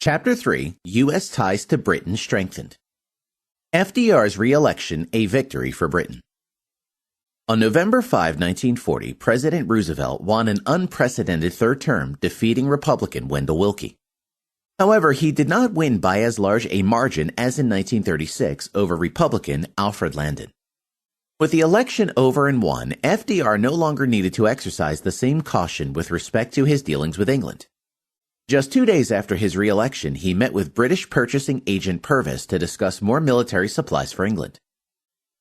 Chapter 3, U.S. Ties to Britain Strengthened. FDR's re-election a victory for Britain. On November 5, 1940, President Roosevelt won an unprecedented third term, defeating Republican Wendell Willkie. However, he did not win by as large a margin as in 1936 over Republican Alfred Landon. With the election over and won, FDR no longer needed to exercise the same caution with respect to his dealings with England. Just 2 days after his re-election, he met with British purchasing agent Purvis to discuss more military supplies for England.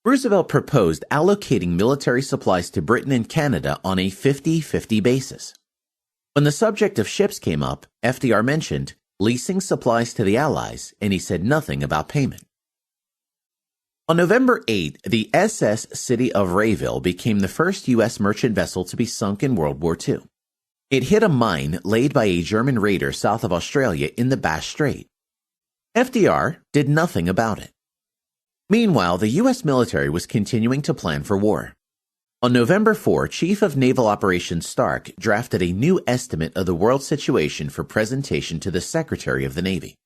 Roosevelt proposed allocating military supplies to Britain and Canada on a 50-50 basis. When the subject of ships came up, FDR mentioned leasing supplies to the Allies, and he said nothing about payment. On November 8, the SS City of Rayville became the first U.S. merchant vessel to be sunk in World War II. It hit a mine laid by a German raider south of Australia in the Bass Strait. FDR did nothing about it. Meanwhile, the U.S. military was continuing to plan for war. On November 4, Chief of Naval Operations Stark drafted a new estimate of the world situation for presentation to the Secretary of the Navy.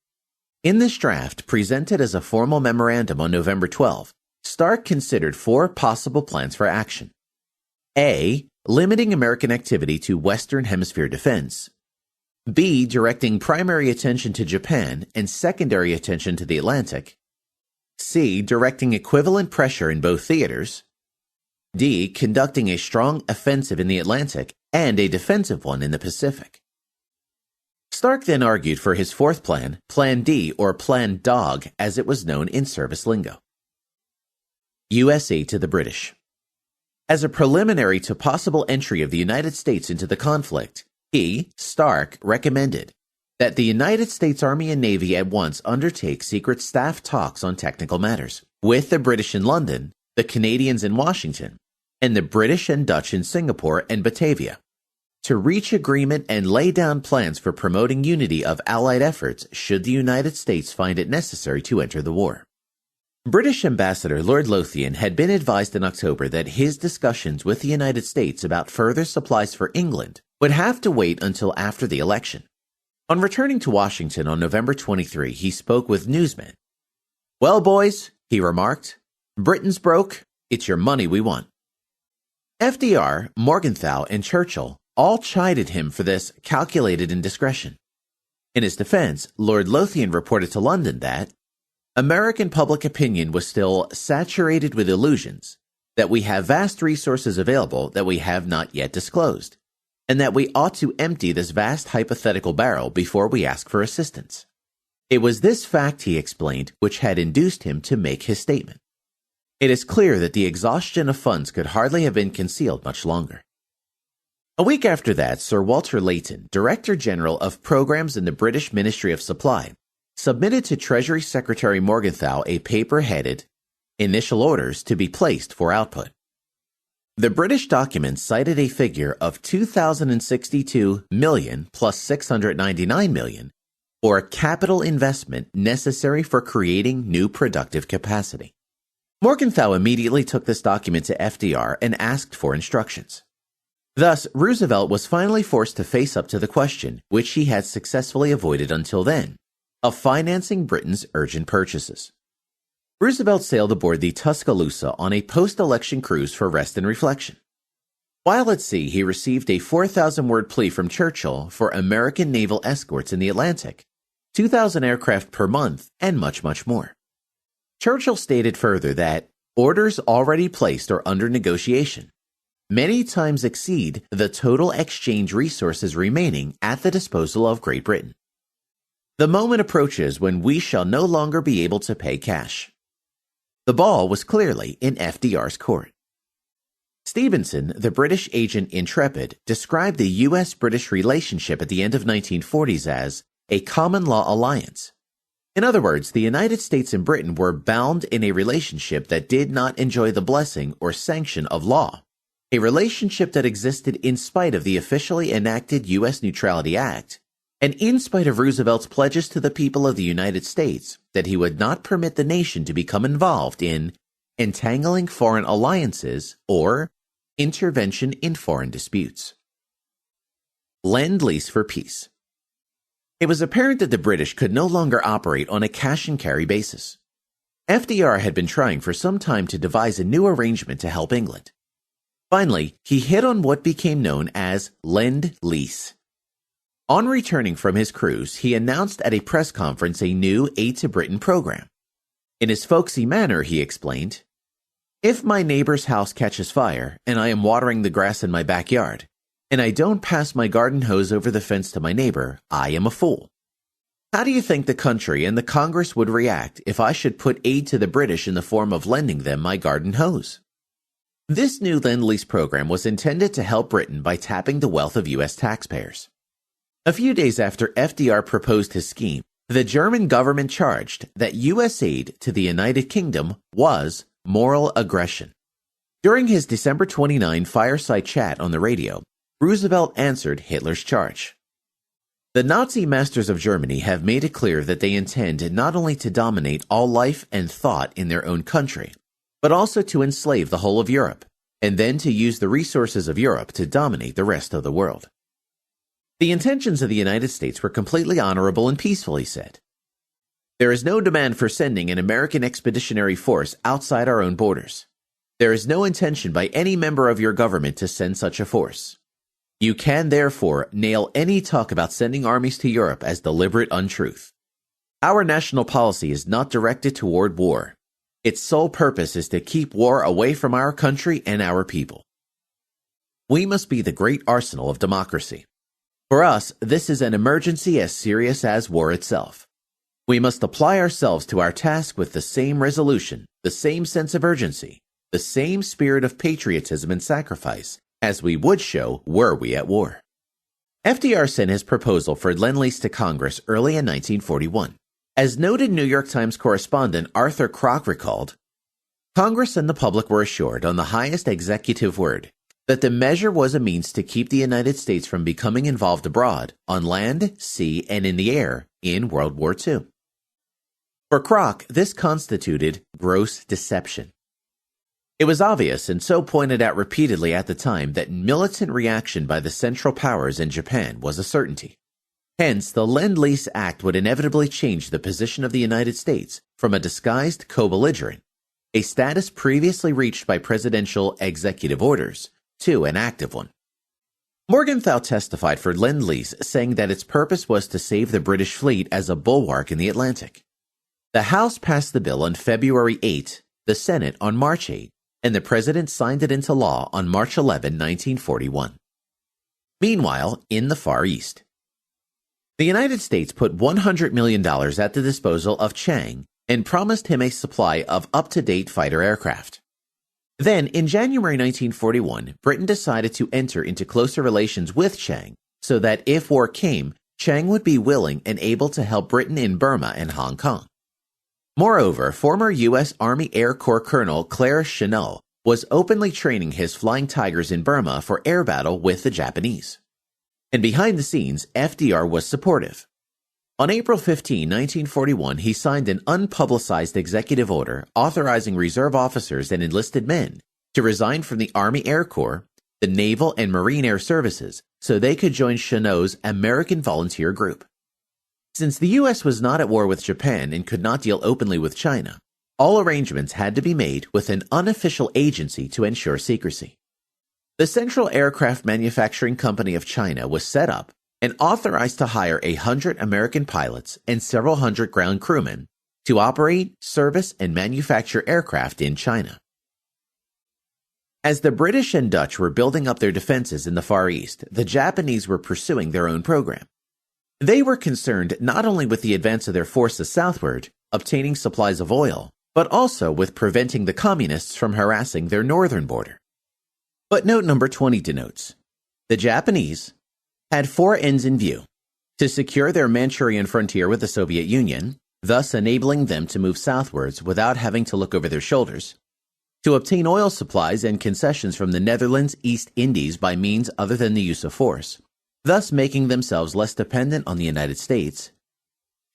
In this draft, presented as a formal memorandum on November 12, Stark considered 4 possible plans for action. A. Limiting American activity to Western Hemisphere defense. B. Directing primary attention to Japan and secondary attention to the Atlantic. C. Directing equivalent pressure in both theaters. D. Conducting a strong offensive in the Atlantic and a defensive one in the Pacific. Stark then argued for his 4th plan, Plan D or Plan Dog as it was known in service lingo. U.S. aid to the British. As a preliminary to possible entry of the United States into the conflict, he, Stark, recommended that the United States Army and Navy at once undertake secret staff talks on technical matters with the British in London, the Canadians in Washington, and the British and Dutch in Singapore and Batavia, to reach agreement and lay down plans for promoting unity of Allied efforts should the United States find it necessary to enter the war. British Ambassador Lord Lothian had been advised in October that his discussions with the United States about further supplies for England would have to wait until after the election. On returning to Washington on November 23, he spoke with newsmen. "Well, boys," he remarked, "Britain's broke. It's your money we want." FDR, Morgenthau, and Churchill all chided him for this calculated indiscretion. In his defense, Lord Lothian reported to London that American public opinion was still saturated with illusions, that we have vast resources available that we have not yet disclosed, and that we ought to empty this vast hypothetical barrel before we ask for assistance. It was this fact, he explained, which had induced him to make his statement. It is clear that the exhaustion of funds could hardly have been concealed much longer. A week after that, Sir Walter Layton, Director General of Programs in the British Ministry of Supply, submitted to Treasury Secretary Morgenthau a paper headed Initial Orders to be placed for output. The British document cited a figure of 2,062 million plus 699 million for capital investment necessary for creating new productive capacity. Morgenthau immediately took this document to FDR and asked for instructions. Thus, Roosevelt was finally forced to face up to the question, which he had successfully avoided until then, of financing Britain's urgent purchases. Roosevelt sailed aboard the Tuscaloosa on a post-election cruise for rest and reflection. While at sea, he received a 4,000-word plea from Churchill for American naval escorts in the Atlantic, 2,000 aircraft per month, and much, much more. Churchill stated further that orders already placed or under negotiation many times exceed the total exchange resources remaining at the disposal of Great Britain. The moment approaches when we shall no longer be able to pay cash. The ball was clearly in FDR's court. Stevenson, the British agent Intrepid, described the U.S. British relationship at the end of 1940s as a common law alliance. In other words, the United States and Britain were bound in a relationship that did not enjoy the blessing or sanction of law, a relationship that existed in spite of the officially enacted U.S. Neutrality Act, and in spite of Roosevelt's pledges to the people of the United States that he would not permit the nation to become involved in entangling foreign alliances or intervention in foreign disputes. Lend-Lease for Peace. It was apparent that the British could no longer operate on a cash-and-carry basis. FDR had been trying for some time to devise a new arrangement to help England. Finally, he hit on what became known as Lend-Lease. On returning from his cruise, he announced at a press conference a new Aid to Britain program. In his folksy manner, he explained, "If my neighbor's house catches fire and I am watering the grass in my backyard, and I don't pass my garden hose over the fence to my neighbor, I am a fool. How do you think the country and the Congress would react if I should put aid to the British in the form of lending them my garden hose?" This new Lend-Lease program was intended to help Britain by tapping the wealth of U.S. taxpayers. A few days after FDR proposed his scheme, the German government charged that U.S. aid to the United Kingdom was moral aggression. During his December 29 fireside chat on the radio, Roosevelt answered Hitler's charge. The Nazi masters of Germany have made it clear that they intend not only to dominate all life and thought in their own country, but also to enslave the whole of Europe, and then to use the resources of Europe to dominate the rest of the world. The intentions of the United States were completely honorable and peaceful, he said. There is no demand for sending an American expeditionary force outside our own borders. There is no intention by any member of your government to send such a force. You can, therefore, nail any talk about sending armies to Europe as deliberate untruth. Our national policy is not directed toward war. Its sole purpose is to keep war away from our country and our people. We must be the great arsenal of democracy. For us, this is an emergency as serious as war itself. We must apply ourselves to our task with the same resolution, the same sense of urgency, the same spirit of patriotism and sacrifice as we would show were we at war. FDR sent his proposal for Lend-Lease to Congress early in 1941. As noted New York Times correspondent Arthur Kroc recalled, Congress and the public were assured on the highest executive word that the measure was a means to keep the United States from becoming involved abroad, on land, sea, and in the air, in World War II. For Kroc, this constituted gross deception. It was obvious, and so pointed out repeatedly at the time, that militant reaction by the Central Powers in Japan was a certainty. Hence, the Lend-Lease Act would inevitably change the position of the United States from a disguised co-belligerent, a status previously reached by presidential executive orders, to an active one. Morgenthau testified for Lend-Lease, saying that its purpose was to save the British fleet as a bulwark in the Atlantic. The House passed the bill on February 8, the Senate on March 8, and the President signed it into law on March 11, 1941. Meanwhile, in the Far East, the United States put $100 million at the disposal of Chiang and promised him a supply of up-to-date fighter aircraft. Then, in January 1941, Britain decided to enter into closer relations with Chiang so that if war came, Chiang would be willing and able to help Britain in Burma and Hong Kong. Moreover, former U.S. Army Air Corps Colonel Clarence Chennault was openly training his Flying Tigers in Burma for air battle with the Japanese. And behind the scenes, FDR was supportive. On April 15, 1941, he signed an unpublicized executive order authorizing reserve officers and enlisted men to resign from the Army Air Corps, the Naval and Marine Air Services, so they could join Chennault's American Volunteer Group. Since the U.S. was not at war with Japan and could not deal openly with China, all arrangements had to be made with an unofficial agency to ensure secrecy. The Central Aircraft Manufacturing Company of China was set up and authorized to hire 100 American pilots and several hundred ground crewmen to operate, service, and manufacture aircraft in China. As the British and Dutch were building up their defenses in the Far East, the Japanese were pursuing their own program. They were concerned not only with the advance of their forces southward, obtaining supplies of oil, but also with preventing the communists from harassing their northern border. But note number 20 denotes, the Japanese had four ends in view: to secure their Manchurian frontier with the Soviet Union, thus enabling them to move southwards without having to look over their shoulders, to obtain oil supplies and concessions from the Netherlands, East Indies by means other than the use of force, thus making themselves less dependent on the United States,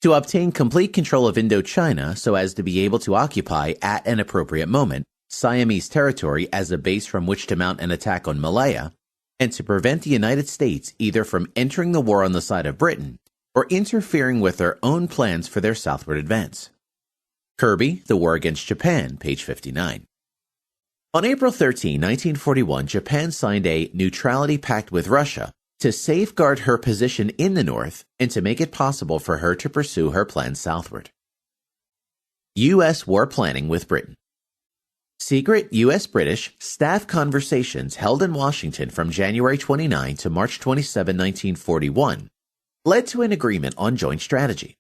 to obtain complete control of Indochina so as to be able to occupy at an appropriate moment Siamese territory as a base from which to mount an attack on Malaya, and to prevent the United States either from entering the war on the side of Britain or interfering with their own plans for their southward advance. Kirby, The War Against Japan, page 59. On April 13, 1941, Japan signed a neutrality pact with Russia to safeguard her position in the north and to make it possible for her to pursue her plans southward. U.S. war planning with Britain. Secret U.S. British staff conversations held in Washington from January 29 to March 27, 1941, led to an agreement on joint strategy.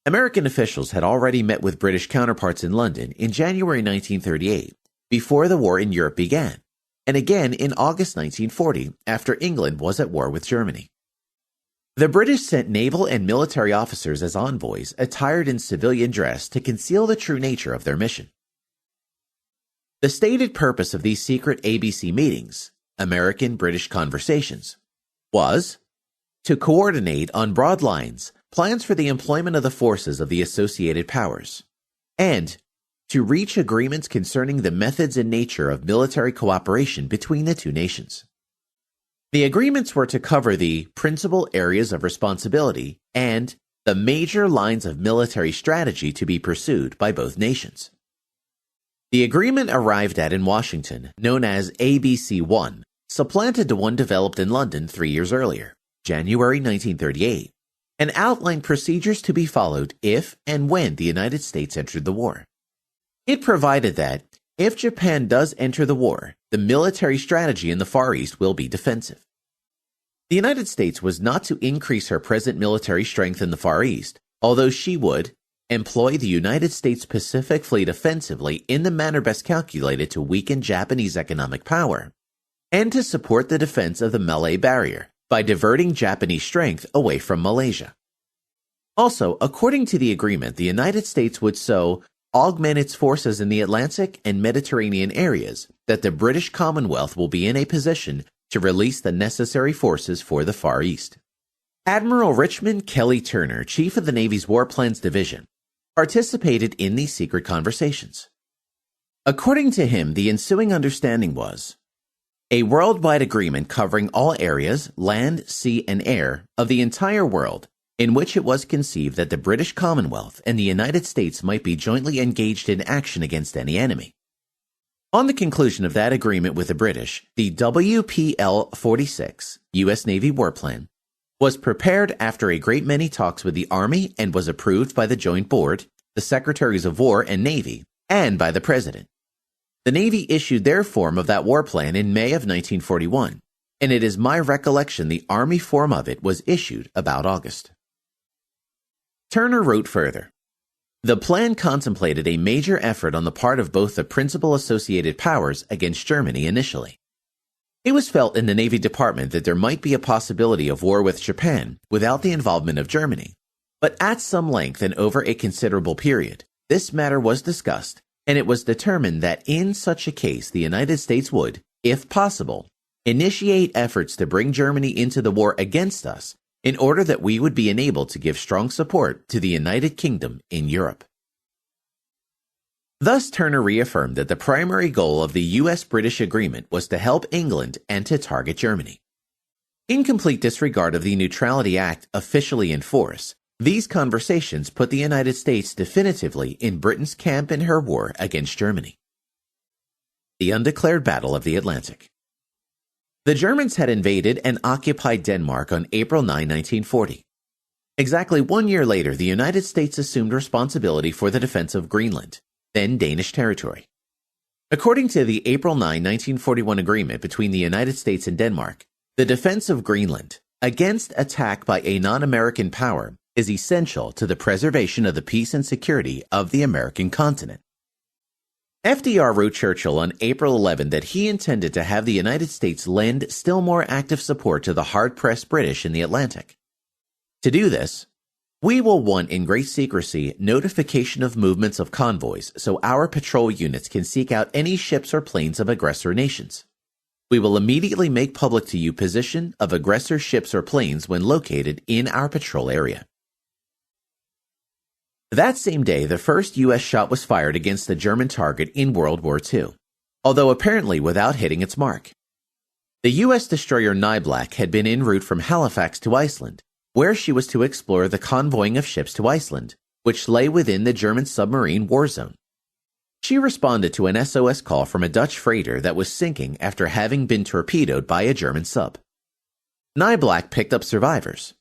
American officials had already met with British counterparts in London in January 1938, before the war in Europe began, and again in August 1940, after England was at war with Germany. The British sent naval and military officers as envoys attired in civilian dress to conceal the true nature of their mission. The stated purpose of these secret ABC meetings, American-British conversations, was to coordinate on broad lines plans for the employment of the forces of the associated powers, and to reach agreements concerning the methods and nature of military cooperation between the two nations. The agreements were to cover the principal areas of responsibility and the major lines of military strategy to be pursued by both nations. The agreement arrived at in Washington, known as ABC-1, supplanted the one developed in London 3 years earlier, January 1938, and outlined procedures to be followed if and when the United States entered the war. It provided that, if Japan does enter the war, the military strategy in the Far East will be defensive. The United States was not to increase her present military strength in the Far East, although she would employ the United States Pacific Fleet offensively in the manner best calculated to weaken Japanese economic power, and to support the defense of the Malay Barrier by diverting Japanese strength away from Malaysia. Also, according to the agreement, the United States would so augment its forces in the Atlantic and Mediterranean areas that the British Commonwealth will be in a position to release the necessary forces for the Far East. Admiral Richmond Kelly Turner, chief of the Navy's War Plans Division, participated in these secret conversations. According to him, the ensuing understanding was a worldwide agreement covering all areas, land, sea, and air, of the entire world, in which it was conceived that the British Commonwealth and the United States might be jointly engaged in action against any enemy. On the conclusion of that agreement with the British, the WPL-46, U.S. Navy War Plan, was prepared after a great many talks with the Army and was approved by the Joint Board, the Secretaries of War and Navy, and by the President. The Navy issued their form of that war plan in May of 1941, and it is my recollection the Army form of it was issued about August. Turner wrote further, the plan contemplated a major effort on the part of both the principal associated powers against Germany initially. It was felt in the Navy Department that there might be a possibility of war with Japan without the involvement of Germany, but at some length and over a considerable period, this matter was discussed, and it was determined that in such a case the United States would, if possible, initiate efforts to bring Germany into the war against us in order that we would be enabled to give strong support to the United Kingdom in Europe. Thus, Turner reaffirmed that the primary goal of the U.S. British agreement was to help England and to target Germany. In complete disregard of the Neutrality Act officially in force, these conversations put the United States definitively in Britain's camp in her war against Germany. The Undeclared Battle of the Atlantic. The Germans had invaded and occupied Denmark on April 9, 1940. Exactly 1 year later, the United States assumed responsibility for the defense of Greenland, then Danish territory. According to the April 9, 1941 agreement between the United States and Denmark, the defense of Greenland against attack by a non-American power is essential to the preservation of the peace and security of the American continent. FDR wrote Churchill on April 11 that he intended to have the United States lend still more active support to the hard-pressed British in the Atlantic. To do this, we will want in great secrecy notification of movements of convoys so our patrol units can seek out any ships or planes of aggressor nations. We will immediately make public to you position of aggressor ships or planes when located in our patrol area. That same day, the first U.S. shot was fired against the German target in World War II, although apparently without hitting its mark. The U.S. destroyer Niblack had been en route from Halifax to Iceland, where she was to explore the convoying of ships to Iceland, which lay within the German submarine war zone. She responded to an SOS call from a Dutch freighter that was sinking after having been torpedoed by a German sub. Niblack picked up survivors.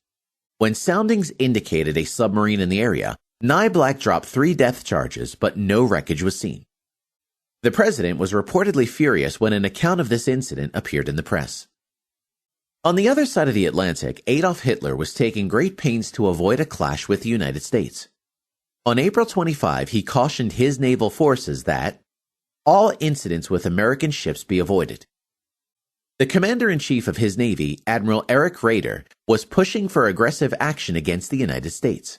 When soundings indicated a submarine in the area, Niblack dropped 3 death charges, but no wreckage was seen. The president was reportedly furious when an account of this incident appeared in the press. On the other side of the Atlantic, Adolf Hitler was taking great pains to avoid a clash with the United States. On April 25, he cautioned his naval forces that all incidents with American ships be avoided. The commander-in-chief of his navy, Admiral Erich Raeder, was pushing for aggressive action against the United States.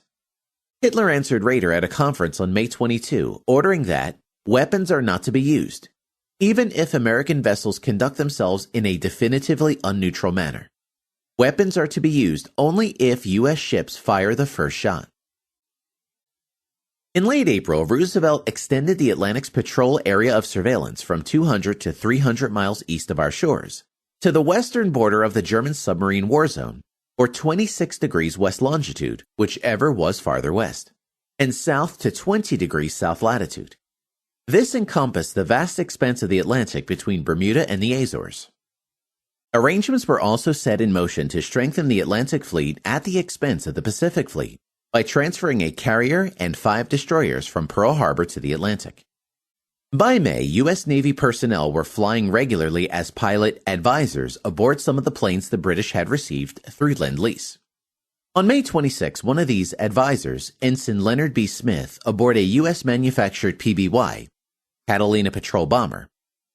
Hitler answered Raeder at a conference on May 22, ordering that weapons are not to be used, even if American vessels conduct themselves in a definitively unneutral manner. Weapons are to be used only if U.S. ships fire the first shot. In late April, Roosevelt extended the Atlantic's patrol area of surveillance from 200 to 300 miles east of our shores to the western border of the German submarine war zone, or 26 degrees west longitude, whichever was farther west, and south to 20 degrees south latitude. This encompassed the vast expanse of the Atlantic between Bermuda and the Azores. Arrangements were also set in motion to strengthen the Atlantic fleet at the expense of the Pacific fleet by transferring a carrier and 5 destroyers from Pearl Harbor to the Atlantic. By May, U.S. Navy personnel were flying regularly as pilot advisors aboard some of the planes the British had received through Lend-Lease. On May 26, one of these advisors, Ensign Leonard B. Smith, aboard a U.S.-manufactured PBY, Catalina patrol bomber,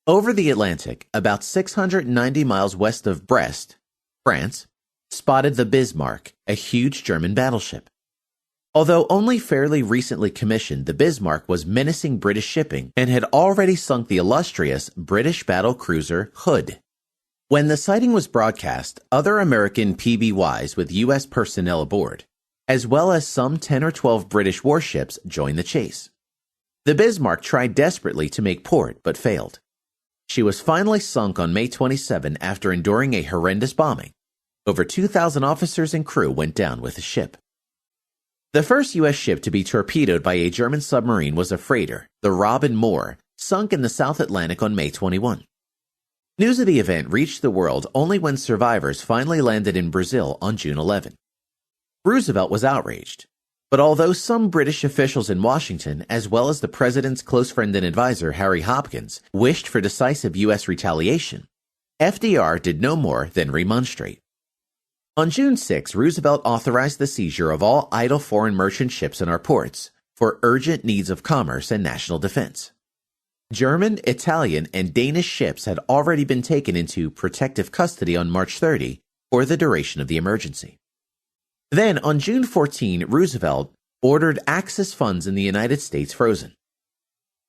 over the Atlantic, about 690 miles west of Brest, France, spotted the Bismarck, a huge German battleship. Although only fairly recently commissioned, the Bismarck was menacing British shipping and had already sunk the illustrious British battle cruiser Hood. When the sighting was broadcast, other American PBYs with U.S. personnel aboard, as well as some 10 or 12 British warships, joined the chase. The Bismarck tried desperately to make port, but failed. She was finally sunk on May 27 after enduring a horrendous bombing. Over 2,000 officers and crew went down with the ship. The first U.S. ship to be torpedoed by a German submarine was a freighter, the Robin Moore, sunk in the South Atlantic on May 21. News of the event reached the world only when survivors finally landed in Brazil on June 11. Roosevelt was outraged, but although some British officials in Washington, as well as the president's close friend and advisor Harry Hopkins, wished for decisive U.S. retaliation, FDR did no more than remonstrate. On June 6, Roosevelt authorized the seizure of all idle foreign merchant ships in our ports for urgent needs of commerce and national defense. German, Italian, and Danish ships had already been taken into protective custody on March 30 for the duration of the emergency. Then, on June 14, Roosevelt ordered Axis funds in the United States frozen.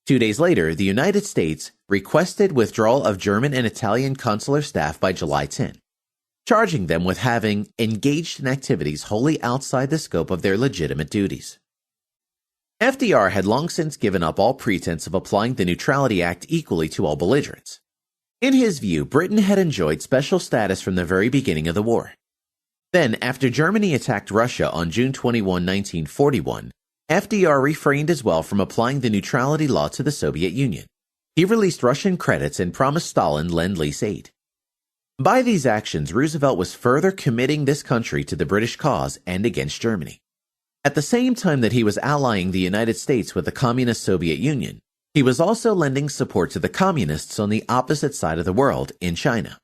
2 days later, the United States requested withdrawal of German and Italian consular staff by July 10. Charging them with having engaged in activities wholly outside the scope of their legitimate duties. FDR had long since given up all pretense of applying the Neutrality Act equally to all belligerents. In his view, Britain had enjoyed special status from the very beginning of the war. Then, after Germany attacked Russia on June 21, 1941, FDR refrained as well from applying the neutrality law to the Soviet Union. He released Russian credits and promised Stalin Lend-Lease aid. By these actions, Roosevelt was further committing this country to the British cause and against Germany. At the same time that he was allying the United States with the communist Soviet Union, he was also lending support to the communists on the opposite side of the world in China.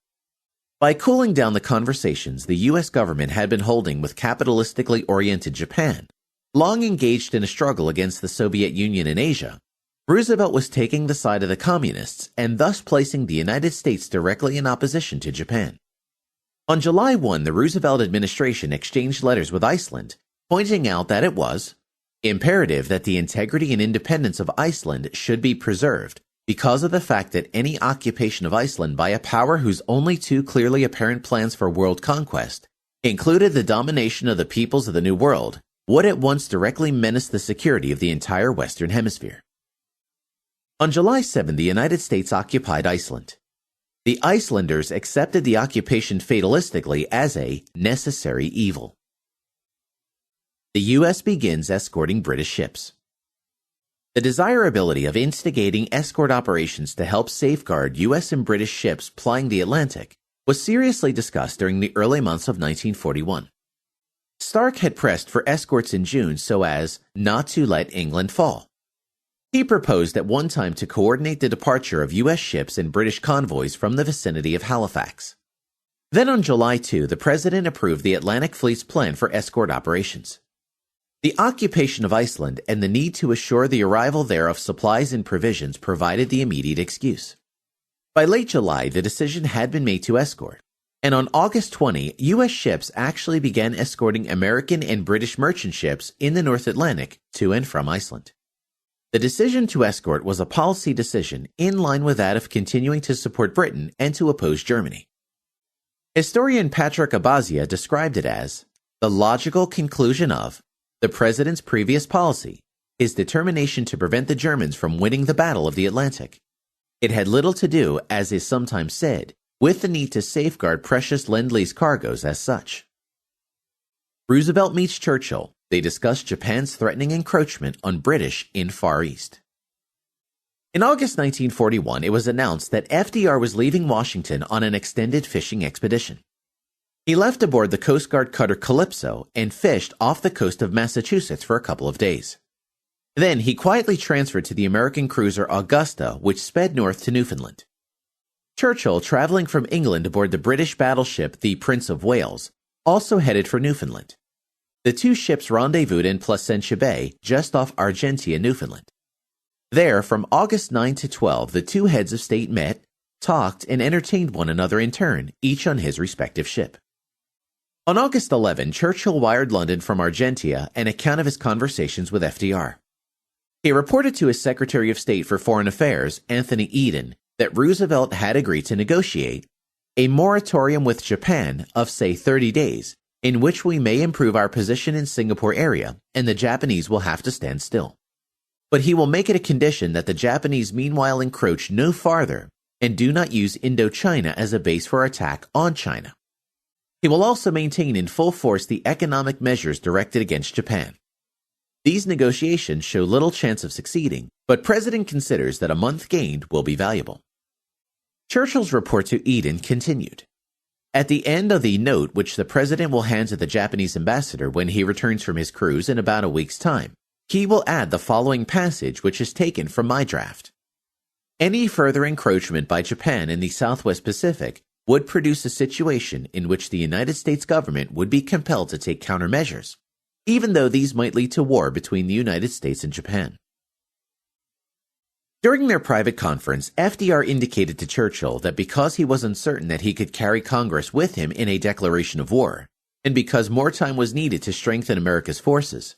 By cooling down the conversations the U.S. government had been holding with capitalistically oriented Japan, long engaged in a struggle against the Soviet Union in Asia, Roosevelt was taking the side of the communists and thus placing the United States directly in opposition to Japan. On July 1, the Roosevelt administration exchanged letters with Iceland, pointing out that it was imperative that the integrity and independence of Iceland should be preserved because of the fact that any occupation of Iceland by a power whose only 2 clearly apparent plans for world conquest included the domination of the peoples of the New World would at once directly menace the security of the entire Western Hemisphere. On July 7, the United States occupied Iceland. The Icelanders accepted the occupation fatalistically as a necessary evil. the U.S. begins escorting British ships. The desirability of instigating escort operations to help safeguard U.S. and British ships plying the Atlantic was seriously discussed during the early months of 1941. Stark had pressed for escorts in June so as not to let England fall. He proposed at one time to coordinate the departure of U.S. ships and British convoys from the vicinity of Halifax. Then on July 2, the President approved the Atlantic Fleet's plan for escort operations. The occupation of Iceland and the need to assure the arrival there of supplies and provisions provided the immediate excuse. By late July, the decision had been made to escort, and on August 20, U.S. ships actually began escorting American and British merchant ships in the North Atlantic to and from Iceland. The decision to escort was a policy decision in line with that of continuing to support Britain and to oppose Germany. Historian Patrick Abazia described it as the logical conclusion of the President's previous policy, his determination to prevent the Germans from winning the Battle of the Atlantic. It had little to do, as is sometimes said, with the need to safeguard precious Lend-Lease cargoes as such. Roosevelt meets Churchill. They discuss Japan's threatening encroachment on British in Far East. In August 1941, it was announced that FDR was leaving Washington on an extended fishing expedition. He left aboard the Coast Guard cutter Calypso and fished off the coast of Massachusetts for a couple of days. Then he quietly transferred to the American cruiser Augusta, which sped north to Newfoundland. Churchill, traveling from England aboard the British battleship the Prince of Wales, also headed for Newfoundland. The two ships rendezvoused in Placentia Bay, just off Argentia, Newfoundland. There, from August 9 to 12, the two heads of state met, talked, and entertained one another in turn, each on his respective ship. On August 11, Churchill wired London from Argentia an account of his conversations with FDR. He reported to his Secretary of State for Foreign Affairs, Anthony Eden, that Roosevelt had agreed to negotiate a moratorium with Japan of, say, 30 days, in which we may improve our position in Singapore area, and the Japanese will have to stand still. But he will make it a condition that the Japanese meanwhile encroach no farther and do not use Indochina as a base for attack on China. He will also maintain in full force the economic measures directed against Japan. These negotiations show little chance of succeeding, but President considers that a month gained will be valuable. Churchill's report to Eden continued. At the end of the note which the President will hand to the Japanese ambassador when he returns from his cruise in about a week's time, he will add the following passage which is taken from my draft. Any further encroachment by Japan in the Southwest Pacific would produce a situation in which the United States government would be compelled to take countermeasures, even though these might lead to war between the United States and Japan. During their private conference, FDR indicated to Churchill that because he was uncertain that he could carry Congress with him in a declaration of war, and because more time was needed to strengthen America's forces,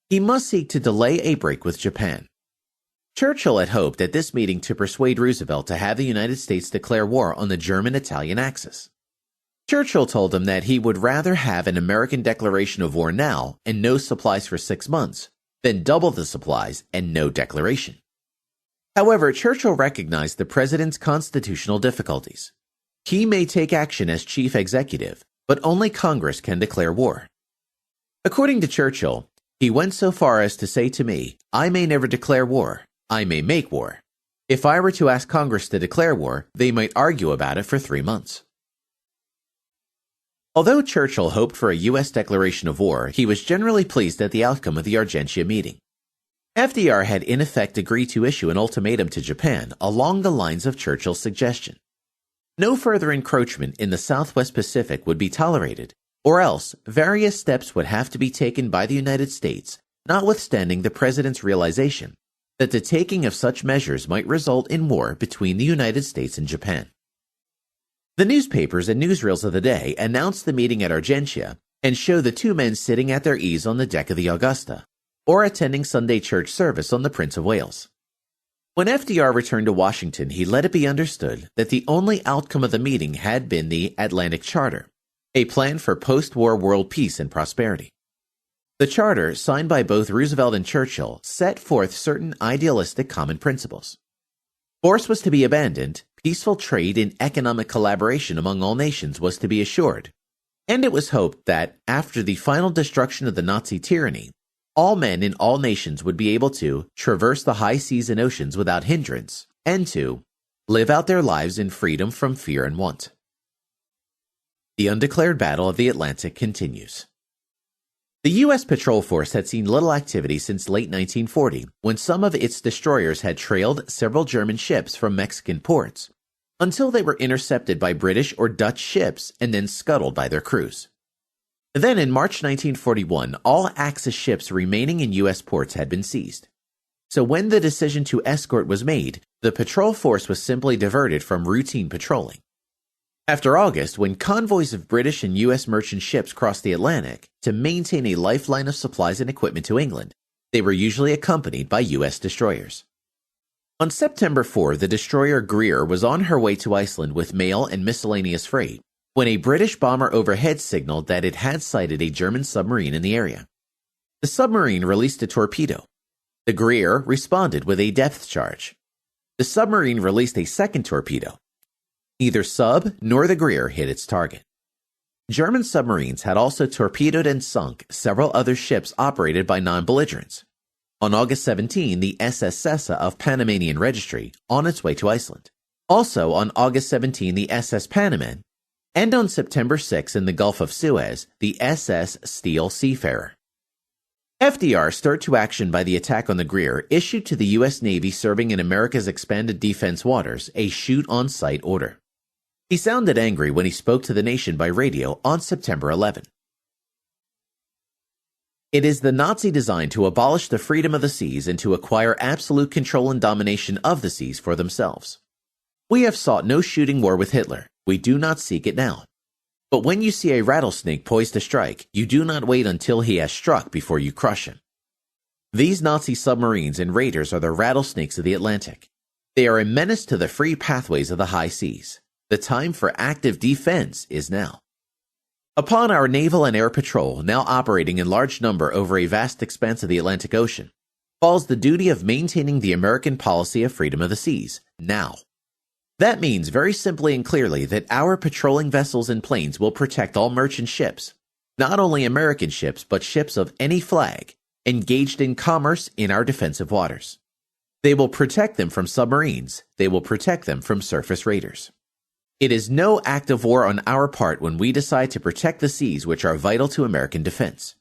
he must seek to delay a break with Japan. Churchill had hoped at this meeting to persuade Roosevelt to have the United States declare war on the German-Italian axis. Churchill told him that he would rather have an American declaration of war now and no supplies for 6 months than double the supplies and no declaration. However, Churchill recognized the President's constitutional difficulties. He may take action as chief executive, but only Congress can declare war. According to Churchill, he went so far as to say to me, "I may never declare war. I may make war. If I were to ask Congress to declare war, they might argue about it for 3 months." Although Churchill hoped for a U.S. declaration of war, he was generally pleased at the outcome of the Argentia meeting. FDR had in effect agreed to issue an ultimatum to Japan along the lines of Churchill's suggestion. No further encroachment in the Southwest Pacific would be tolerated, or else various steps would have to be taken by the United States, notwithstanding the President's realization that the taking of such measures might result in war between the United States and Japan. The newspapers and newsreels of the day announced the meeting at Argentia and show the two men sitting at their ease on the deck of the Augusta, or attending Sunday church service on the Prince of Wales. When FDR returned to Washington, he let it be understood that the only outcome of the meeting had been the Atlantic Charter, a plan for post-war world peace and prosperity. The charter, signed by both Roosevelt and Churchill, set forth certain idealistic common principles. Force was to be abandoned, peaceful trade and economic collaboration among all nations was to be assured, And it was hoped that, after the final destruction of the Nazi tyranny, all men in all nations would be able to traverse the high seas and oceans without hindrance, and to live out their lives in freedom from fear and want. The undeclared battle of the Atlantic continues. The U.S. patrol force had seen little activity since late 1940, when some of its destroyers had trailed several German ships from Mexican ports, until they were intercepted by British or Dutch ships and then scuttled by their crews. Then in March 1941, all Axis ships remaining in U.S. ports had been seized. So when the decision to escort was made, the patrol force was simply diverted from routine patrolling. After August, when convoys of British and U.S. merchant ships crossed the Atlantic to maintain a lifeline of supplies and equipment to England, they were usually accompanied by U.S. destroyers. On September 4, the destroyer Greer was on her way to Iceland with mail and miscellaneous freight when a British bomber overhead signaled that it had sighted a German submarine in the area. The submarine released a torpedo. The Greer responded with a depth charge. The submarine released a second torpedo. Neither sub nor the Greer hit its target. German submarines had also torpedoed and sunk several other ships operated by non-belligerents. On August 17, the SS Sessa of Panamanian registry on its way to Iceland. Also on August 17, the SS Panaman, and on September 6 in the Gulf of Suez, the SS Steel Seafarer. FDR, stirred to action by the attack on the Greer, issued to the U.S. Navy serving in America's expanded defense waters a shoot-on-sight order. He sounded angry when he spoke to the nation by radio on September 11. It is the Nazi design to abolish the freedom of the seas and to acquire absolute control and domination of the seas for themselves. We have sought no shooting war with Hitler. We do not seek it now. But when you see a rattlesnake poised to strike, you do not wait until he has struck before you crush him. These Nazi submarines and raiders are the rattlesnakes of the Atlantic. They are a menace to the free pathways of the high seas. The time for active defense is now. Upon our naval and air patrol, now operating in large number over a vast expanse of the Atlantic Ocean, falls the duty of maintaining the American policy of freedom of the seas, now. That means very simply and clearly that our patrolling vessels and planes will protect all merchant ships, not only American ships but ships of any flag, engaged in commerce in our defensive waters. They will protect them from submarines. They will protect them from surface raiders. It is no act of war on our part when we decide to protect the seas which are vital to American defense.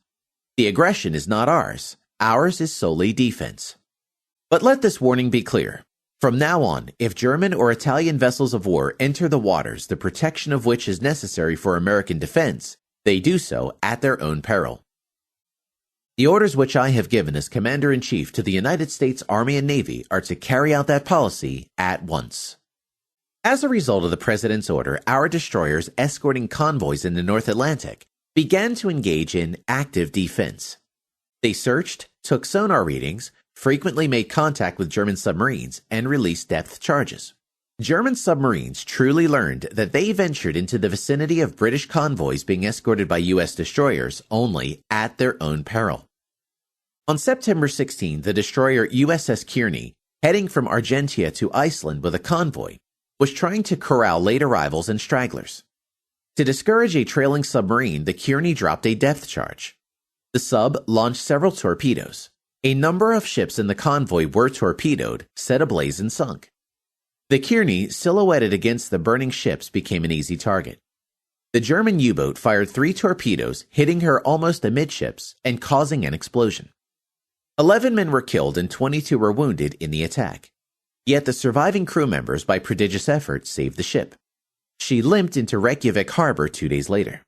The aggression is not ours. Ours is solely defense. But let this warning be clear. From now on, if German or Italian vessels of war enter the waters, the protection of which is necessary for American defense, they do so at their own peril. The orders which I have given as Commander-in-Chief to the United States Army and Navy are to carry out that policy at once. As a result of the President's order, our destroyers escorting convoys in the North Atlantic began to engage in active defense. They searched, took sonar readings, frequently made contact with German submarines, and released depth charges. German submarines truly learned that they ventured into the vicinity of British convoys being escorted by U.S. destroyers only at their own peril. On September 16, the destroyer USS Kearney, heading from Argentia to Iceland with a convoy, was trying to corral late arrivals and stragglers. To discourage a trailing submarine, the Kearney dropped a depth charge. The sub launched several torpedoes. A number of ships in the convoy were torpedoed, set ablaze, and sunk. The Kearney, silhouetted against the burning ships, became an easy target. The German U-boat fired 3 torpedoes, hitting her almost amidships and causing an explosion. 11 men were killed and 22 were wounded in the attack. Yet the surviving crew members, by prodigious effort, saved the ship. She limped into Reykjavik harbor 2 days later.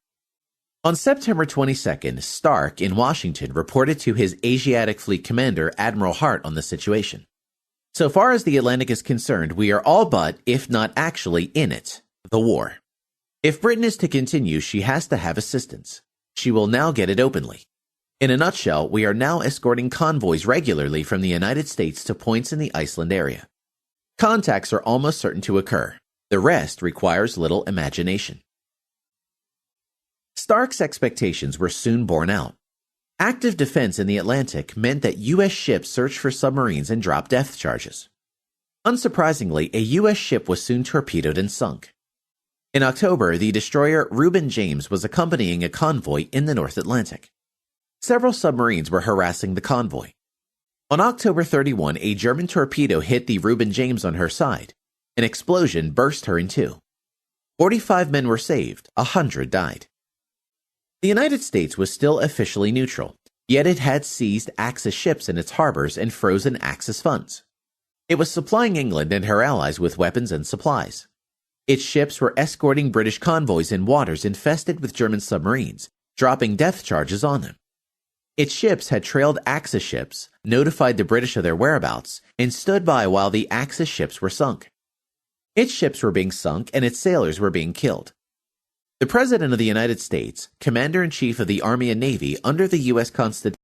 On September 22nd, Stark in Washington reported to his Asiatic Fleet commander, Admiral Hart, on the situation. So far as the Atlantic is concerned, we are all but, if not actually, in it, the war. If Britain is to continue, she has to have assistance. She will now get it openly. In a nutshell, we are now escorting convoys regularly from the United States to points in the Iceland area. Contacts are almost certain to occur. The rest requires little imagination. Stark's expectations were soon borne out. Active defense in the Atlantic meant that U.S. ships searched for submarines and dropped depth charges. Unsurprisingly, a U.S. ship was soon torpedoed and sunk. In October, the destroyer Reuben James was accompanying a convoy in the North Atlantic. Several submarines were harassing the convoy. On October 31, a German torpedo hit the Reuben James on her side. An explosion burst her in two. 45 men were saved, 100 died. The United States was still officially neutral, yet it had seized Axis ships in its harbors and frozen Axis funds. It was supplying England and her allies with weapons and supplies. Its ships were escorting British convoys in waters infested with German submarines, dropping death charges on them. Its ships had trailed Axis ships, notified the British of their whereabouts, and stood by while the Axis ships were sunk. Its ships were being sunk and its sailors were being killed. The President of the United States, Commander-in-Chief of the Army and Navy under the U.S. Constitution,